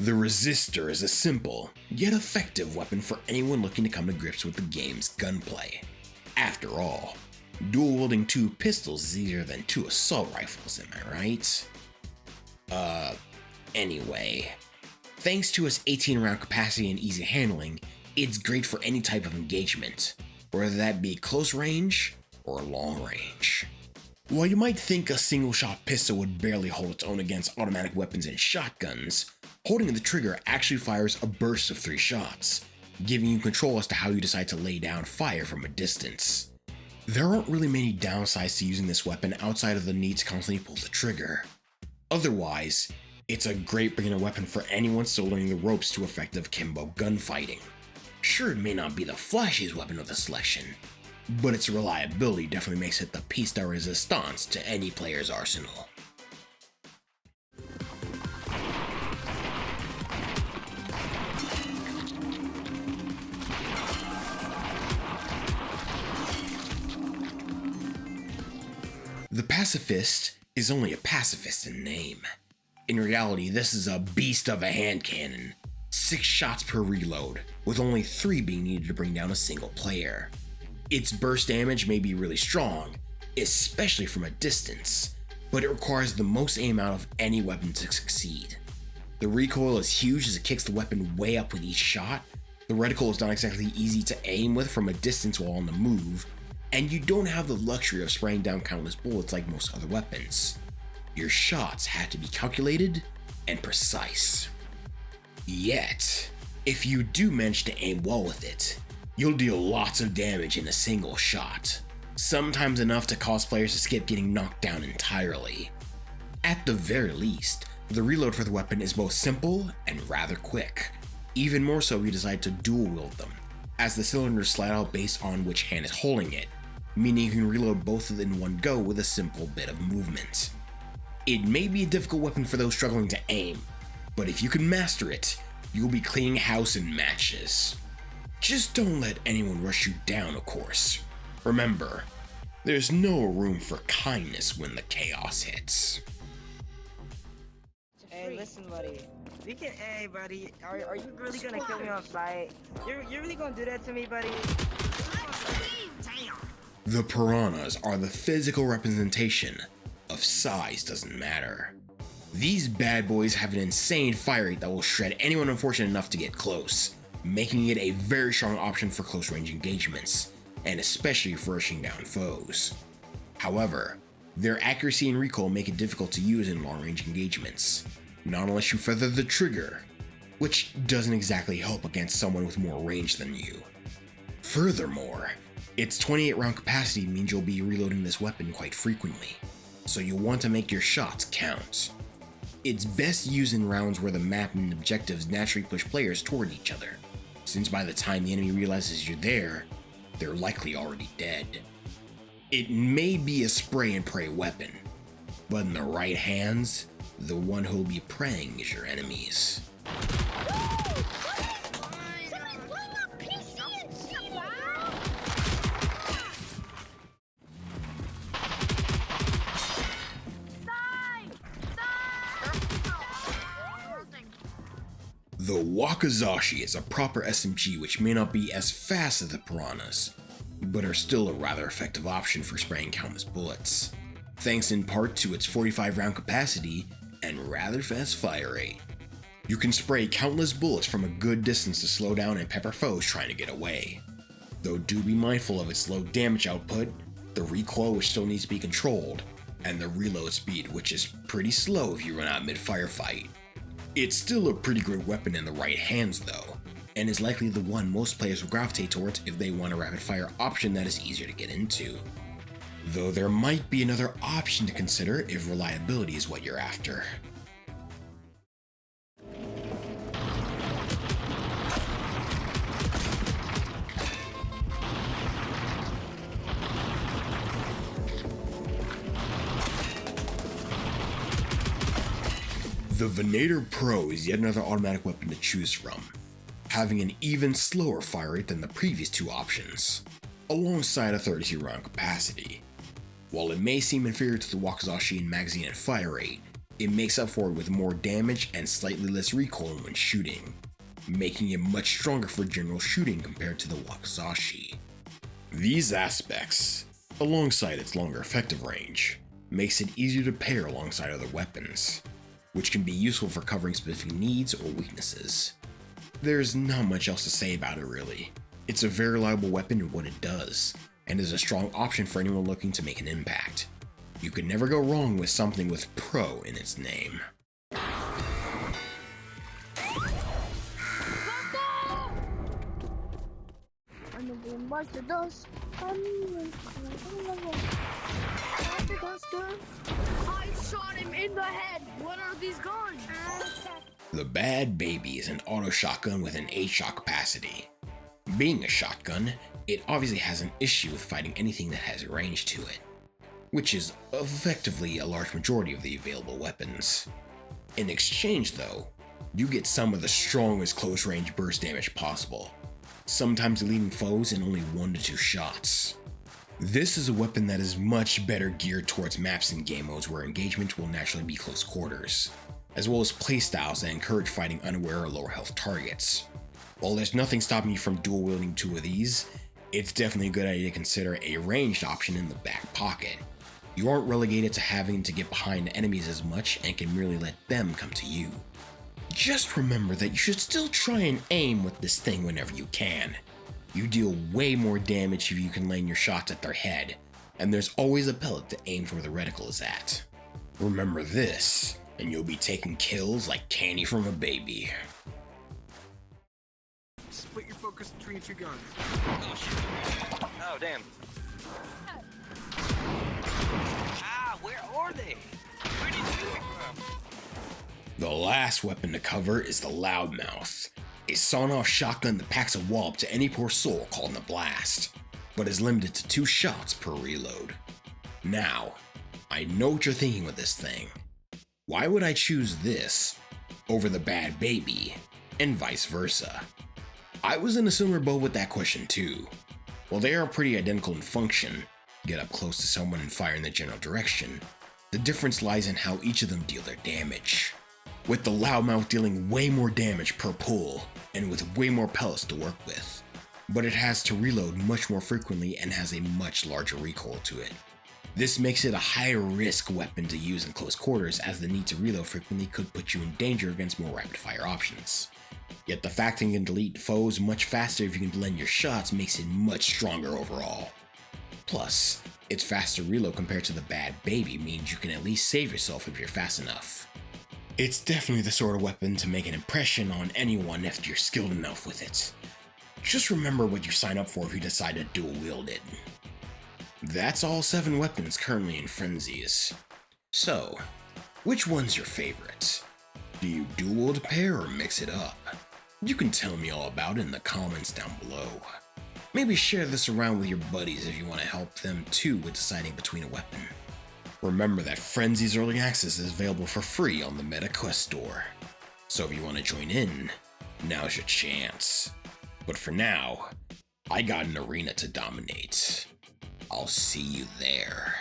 The Resistor is a simple, yet effective weapon for anyone looking to come to grips with the game's gunplay. After all, dual-wielding 2 pistols is easier than 2 assault rifles, am I right? Anyway. Thanks to its 18-round capacity and easy handling, it's great for any type of engagement, whether that be close range or long range. While you might think a single-shot pistol would barely hold its own against automatic weapons and shotguns, holding the trigger actually fires a burst of 3 shots, giving you control as to how you decide to lay down fire from a distance. There aren't really many downsides to using this weapon outside of the need to constantly pull the trigger. Otherwise, it's a great beginner weapon for anyone still learning the ropes to effective kimbo gunfighting. Sure, it may not be the flashiest weapon of the selection, but its reliability definitely makes it the piece de resistance to any player's arsenal. The Pacifist is only a pacifist in name. In reality, this is a beast of a hand cannon, 6 shots per reload, with only 3 being needed to bring down a single player. Its burst damage may be really strong, especially from a distance, but it requires the most aim out of any weapon to succeed. The recoil is huge as it kicks the weapon way up with each shot, the reticle is not exactly easy to aim with from a distance while on the move, and you don't have the luxury of spraying down countless bullets like most other weapons. Your shots have to be calculated and precise. Yet, if you do manage to aim well with it, you'll deal lots of damage in a single shot, sometimes enough to cause players to skip getting knocked down entirely. At the very least, the reload for the weapon is both simple and rather quick, even more so if you decide to dual wield them, as the cylinders slide out based on which hand is holding it, meaning you can reload both in one go with a simple bit of movement. It may be a difficult weapon for those struggling to aim, but if you can master it, you'll be cleaning house in matches. Just don't let anyone rush you down, of course. Remember, there's no room for kindness when the chaos hits. Hey, listen, buddy. Hey, buddy. Are you really gonna kill me on sight? You're really gonna do that to me, buddy? The Piranhas are the physical representation of size doesn't matter. These bad boys have an insane fire rate that will shred anyone unfortunate enough to get close, making it a very strong option for close range engagements, and especially for rushing down foes. However, their accuracy and recoil make it difficult to use in long range engagements, not unless you feather the trigger, which doesn't exactly help against someone with more range than you. Furthermore, its 28 round capacity means you'll be reloading this weapon quite frequently, so you'll want to make your shots count. It's best used in rounds where the map and objectives naturally push players toward each other, since by the time the enemy realizes you're there, they're likely already dead. It may be a spray and pray weapon, but in the right hands, the one who'll be praying is your enemies. The Wakizashi is a proper SMG which may not be as fast as the Piranhas, but are still a rather effective option for spraying countless bullets, thanks in part to its 45 round capacity and rather fast fire rate. You can spray countless bullets from a good distance to slow down and pepper foes trying to get away. Though do be mindful of its low damage output, the recoil which still needs to be controlled, and the reload speed which is pretty slow if you run out mid-firefight. It's still a pretty great weapon in the right hands though, and is likely the one most players will gravitate towards if they want a rapid fire option that is easier to get into. Though there might be another option to consider if reliability is what you're after. The Venator Pro is yet another automatic weapon to choose from, having an even slower fire rate than the previous 2 options, alongside a 32 round capacity. While it may seem inferior to the Wakizashi in magazine and fire rate, It makes up for it with more damage and slightly less recoil when shooting, making it much stronger for general shooting compared to the Wakizashi. These aspects, alongside its longer effective range, makes it easier to pair alongside other weapons, which can be useful for covering specific needs or weaknesses. There's not much else to say about it really. It's a very reliable weapon in what it does, and is a strong option for anyone looking to make an impact. You can never go wrong with something with pro in its name. I shot him in the head. What are these guns? The Bad Baby is an auto shotgun with an 8-shot capacity. Being a shotgun, it obviously has an issue with fighting anything that has range to it, which is effectively a large majority of the available weapons. In exchange though, you get some of the strongest close range burst damage possible, sometimes leaving foes in only 1 to 2 shots. This is a weapon that is much better geared towards maps and game modes where engagement will naturally be close quarters, as well as playstyles that encourage fighting unaware or lower health targets. While there's nothing stopping you from dual wielding 2 of these, it's definitely a good idea to consider a ranged option in the back pocket. You aren't relegated to having to get behind enemies as much and can merely let them come to you. Just remember that you should still try and aim with this thing whenever you can. You deal way more damage if you can land your shots at their head, and there's always a pellet to aim for where the reticle is at. Remember this, and you'll be taking kills like candy from a baby. Split your focus between 2 guns. Oh shit. Oh damn. Ah, where are they? Where did you come from? The last weapon to cover is the Loudmouth, a sawn-off shotgun that packs a wallop to any poor soul caught in the blast, but is limited to 2 shots per reload. Now, I know what you're thinking with this thing. Why would I choose this over the Bad Baby, and vice versa? I was in a similar boat with that question too. While they are pretty identical in function, get up close to someone and fire in the general direction, the difference lies in how each of them deal their damage. With the Loudmouth dealing way more damage per pull, and with way more pellets to work with, but it has to reload much more frequently and has a much larger recoil to it. This makes it a higher risk weapon to use in close quarters, as the need to reload frequently could put you in danger against more rapid fire options. Yet the fact that you can delete foes much faster if you can blend your shots makes it much stronger overall. Plus, its faster reload compared to the Bad Baby means you can at least save yourself if you're fast enough. It's definitely the sort of weapon to make an impression on anyone if you're skilled enough with it. Just remember what you sign up for if you decide to dual wield it. That's all 7 weapons currently in Frenzies. So, which one's your favorite? Do you dual wield a pair or mix it up? You can tell me all about it in the comments down below. Maybe share this around with your buddies if you want to help them too with deciding between a weapon. Remember that Frenzies Early Access is available for free on the Meta Quest store. So if you want to join in, now's your chance. But for now, I got an arena to dominate. I'll see you there.